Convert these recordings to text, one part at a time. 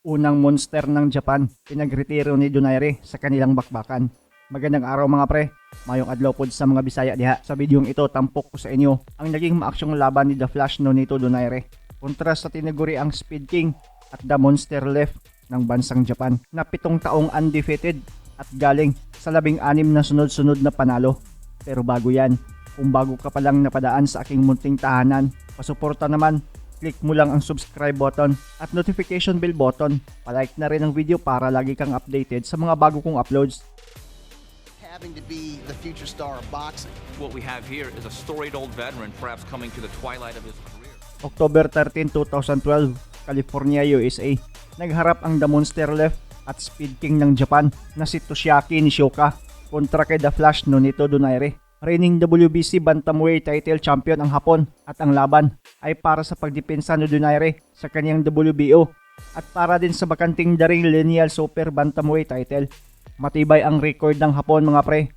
unang monster ng Japan, pinagretiro ni Donaire sa kanilang bakbakan. Magandang araw mga pre, maayong adlaw pod sa mga Bisaya diha. Sa videong ito, tampok ko sa inyo ang naging maaksyong laban ni The Flash Nonito Donaire kontra sa tinaguri ang Speed King at The Monster Left ng bansang Japan na 7 taong undefeated at galing sa 16 na sunod-sunod na panalo. Pero bago yan, kung bago ka pa lang napadaan sa aking munting tahanan, pasuporta naman, click mo lang ang subscribe button at notification bell button. Palike na rin ang video para lagi kang updated sa mga bago kong uploads. Having to be the future star of boxing. What we have here is a storied old veteran, perhaps coming to the twilight of his career. October 13, 2012, California, USA. Nagharap ang The Monster Left at Speed King ng Japan na si Toshiaki Nishioka kontra kay The Flash Nonito Donaire. Reigning WBC Bantamweight title champion ang Hapon at ang laban ay para sa pagdepensa ni Donaire sa kanyang WBO at para din sa bakanting daring lineal super Bantamweight title. Matibay ang record ng Hapon mga pre.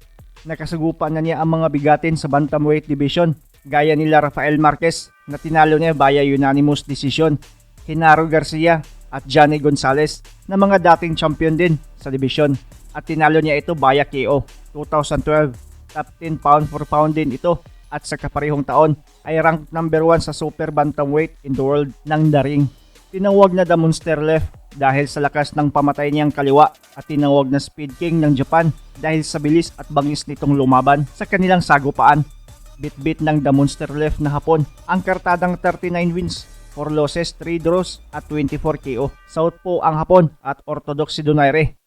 Nakasagupan na niya ang mga bigatin sa Bantamweight division gaya nila Rafael Marquez na tinalo niya via unanimous decision, Genaro Garcia at Johnny Gonzalez na mga dating champion din sa division at tinalo niya ito via KO. 2012, top 10 pound for pound din ito at sa kaparehong taon ay ranked number 1 sa super bantamweight in the world ng daring. Tinawag na The Monster Left dahil sa lakas ng pamatay niyang kaliwa at tinawag na Speed King ng Japan dahil sa bilis at bangis nitong lumaban sa kanilang sagupaan. Bit-bit ng The Monster Left na Hapon ang kartadang 39 wins, 4 losses, 3 draws at 24 KO. Southpaw ang Hapon at orthodox si Donaire.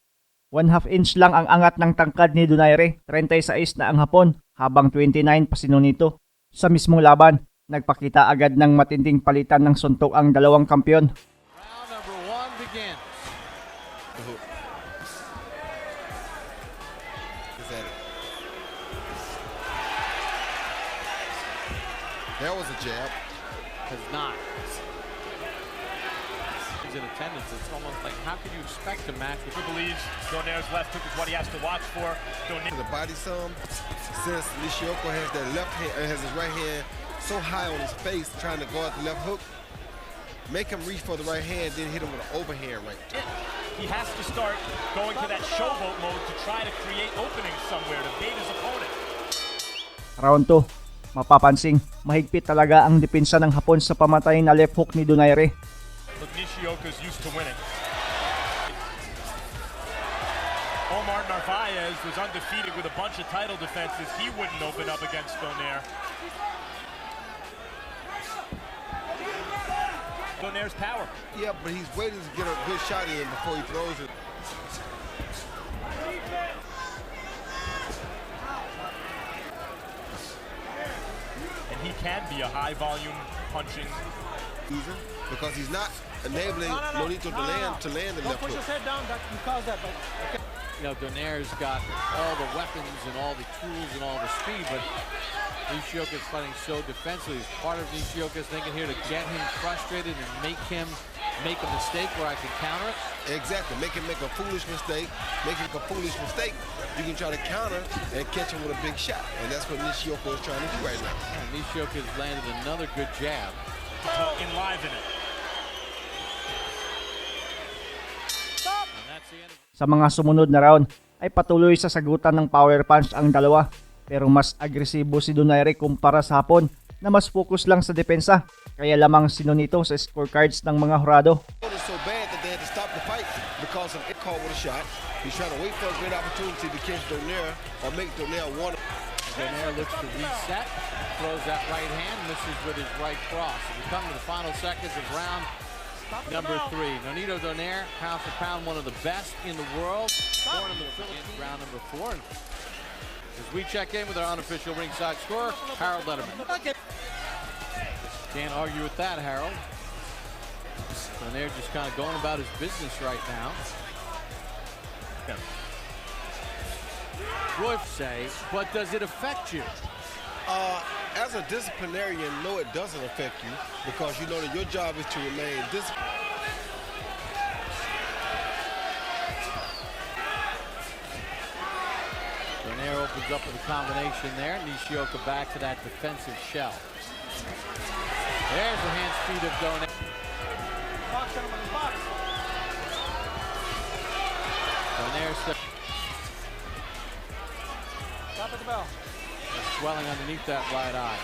1/2 inch lang ang angat ng tangkad ni Donaire, 36 na ang Hapon habang 29 pa si Nonito. Sa mismong laban, nagpakita agad ng matinding palitan ng suntok ang dalawang kampiyon. Round number 1 begins. That was a jab. Has not. He's in attendance. It's almost like, how can you expect a match with... Who believes Donaire's left hook is what he has to watch for. The body some, since Nishioka has that left hand, has his right hand so high on his face, trying to go at the left hook, make him reach for the right hand, then hit him with an overhand right. He has to start going to that showboat mode to try to create openings somewhere to bait his opponent. Round 2. Mapapansing, mahigpit talaga ang depensa ng Hapon sa pamatay na left hook ni Donaire. But Nishioka's used to winning. Omar Narvaez was undefeated with a bunch of title defenses. He wouldn't open up against Donaire. Donaire's power. Yeah, but he's waiting to get a good shot in before he throws it. And he can be a high volume punching. Because he's not enabling Nonito Donaire to land the left hook. head down, you cause that, but okay. You know, Donaire's got all the weapons and all the tools and all the speed, but Nishioka's fighting so defensively. Part of Nishioka's thinking here to get him frustrated and make him make a mistake where I can counter it. Exactly, make him make a foolish mistake. Make him a foolish mistake, you can try to counter and catch him with a big shot. And that's what Nishioka is trying to do right now. And Nishioka's landed another good jab. Enliven it. And that's the end of Sa mga sumunod na round ay patuloy sa sagutan ng power punch ang dalawa pero mas agresibo si Donaire kumpara sa Hapon na mas focus lang sa depensa kaya lamang si Nonito sa scorecards ng mga hurado. It was so bad that they had to stop the fight because of it caught with a shot. He's trying to wait for a great opportunity to catch Donaire or make Donaire one. Donaire looks to reset, throws that right hand, misses with his right cross. We come to the final seconds of round number 3. Nonito Donaire, pound for pound, one of the best in the world. Born in the Philippines, round number 4. As we check in with our unofficial ringside scorer, Harold Letterman. Can't argue with that, Harold. Donaire just kind of going about his business right now. Roy say, but does it affect you? As a disciplinarian, no, it doesn't affect you because you know that your job is to remain disciplined. Donaire opens up with a combination there. Nishioka back to that defensive shell. There's the hand speed of Donaire. Donaire top of the bell. Swelling underneath that right eye.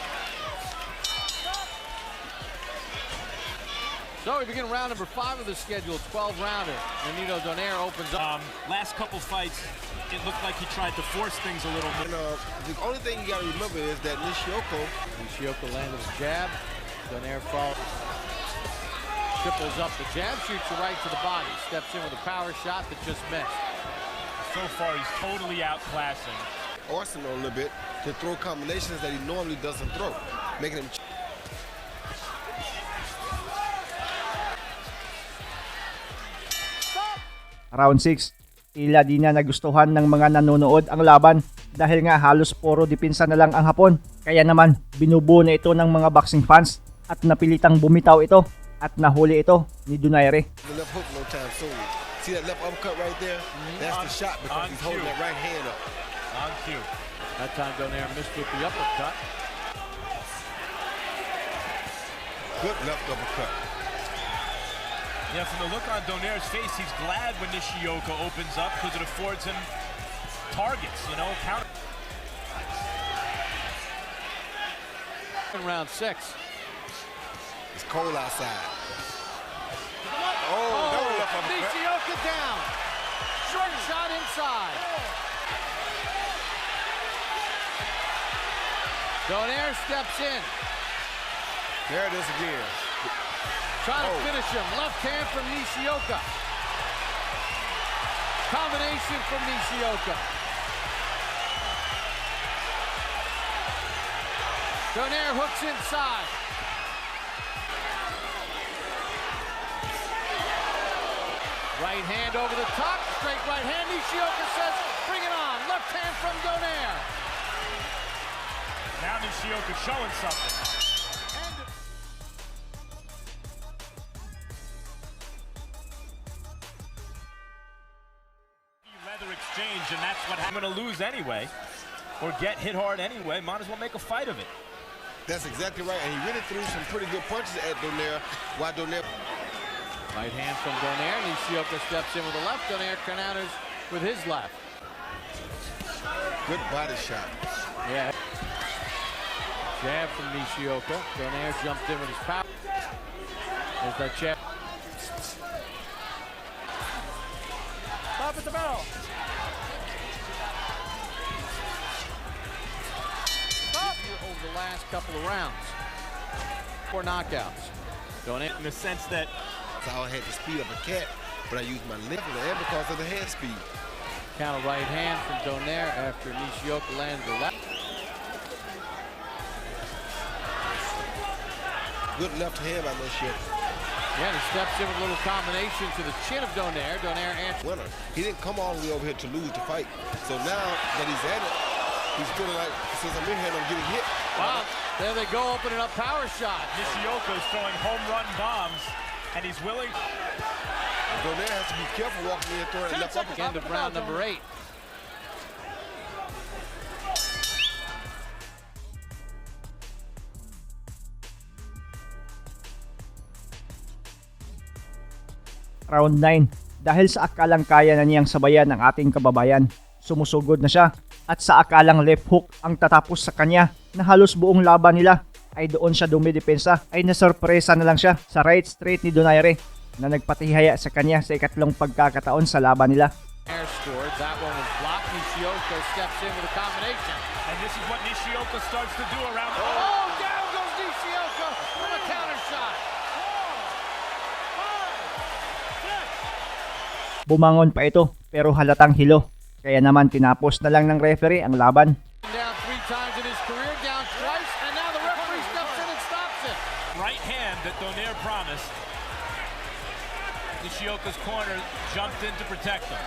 So we begin round number 5 of the schedule, 12-rounder. Nonito Donaire opens up. Last couple fights, it looked like he tried to force things a little bit. The only thing you got to remember is that Nishioka landed a jab. Donaire falls. Triples up the jab, shoots it right to the body. Steps in with a power shot that just missed. So far, he's totally outclassing. arsenal a little bit to throw combinations that he normally doesn't throw, making him. Round 6, tila di na nagustuhan ng mga nanonood ang laban dahil nga halos puro depensa na lang ang Hapon. Kaya naman binubuo na ito ng mga boxing fans at napilitang bumitaw ito at nahuli ito ni Donaire. The left hook no time soon. See that left uppercut right there? That's the shot because he's holding that right hand up. On cue. That time Donaire missed with the uppercut. Good left uppercut. Yeah, from the look on Donaire's face, he's glad when Nishioka opens up because it affords him targets, you know, counter. In round 6. It's cold outside. Oh, that was left uppercut. Nishioka down. Short shot inside. Donaire steps in. There it is again. Trying to finish him. Left hand from Nishioka. Combination from Nishioka. Donaire hooks inside. Right hand over the top. Straight right hand. Nishioka says, bring it on. Left hand from Donaire. Now Nishioka showing something. Leather exchange, and that's what I'm going to lose anyway, or get hit hard anyway. Might as well make a fight of it. That's exactly right, and he really threw some pretty good punches at Donaire. Why Donaire? Right hand from Donaire. Nishioka steps in with the left. Donaire counters with his left. Good body shot. Yeah. Jab from Nishioka. Donaire jumped in with his power. There's that jab. Top at the bell. Over the last couple of rounds. 4 knockouts. Donaire. In the sense that So I had to speed up a cat, but I used my left and because of the hand speed. Counter right hand from Donaire after Nishioka landed the left. Good left hand by Nishioka. Yeah, and he steps in with a little combination to the chin of Donaire. Donaire answers. Winner. He didn't come all the way over here to lose the fight. So now that he's at it, he's feeling like, since I'm in here, I'm getting hit. Wow, there they go, opening up power shot. Nishioka's throwing home run bombs, and he's willing. Donaire has to be careful walking in and throwing that left uppercut. End of round number 8. Round 9, dahil sa akalang kaya na niyang sabayan ang ating kababayan, sumusugod na siya at sa akalang left hook ang tatapos sa kanya na halos buong laban nila ay doon siya dumidepensa ay nasorpresa na lang siya sa right straight ni Donaire na nagpatihaya sa kanya sa ikatlong pagkakataon sa laban nila. Air scored. That one was blocked. Nishioka steps in with a combination. And this is what Nishioka starts to do around. Oh, down goes Nishioka from a counter shot. Bumangon pa ito pero halatang hilo. Kaya naman tinapos na lang ng referee ang laban. Down 3 times in his career, down twice, and now the referee steps in and stops it. Right hand that Donaire promised. Nishioka's corner jumped in to protect him.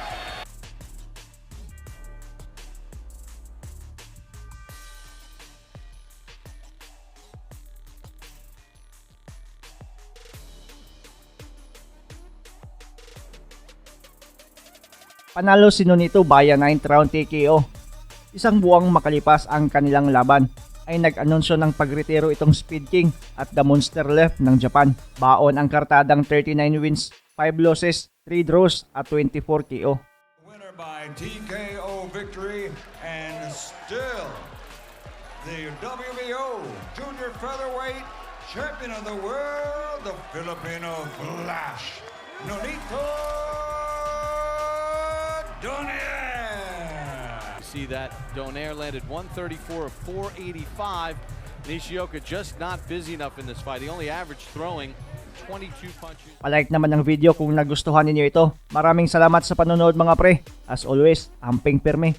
Panalo si Nonito via 9th round TKO. Isang buwang makalipas ang kanilang laban ay nag-anunsyo ng pagretiro itong Speed King at the Monster Left ng Japan. Baon ang kartadang 39 wins, 5 losses, 3 draws at 24 KO. Winner by TKO victory and still the WBO Junior Featherweight Champion of the World, the Filipino Flash, Nonito Donaire. See that Donaire landed 134 of 485. Nishioka just not busy enough in this fight. He only averaged throwing 22 punches. Palike naman ang video kung nagustuhan ninyo ito. Maraming salamat sa panonood mga pre. As always, amping pirme.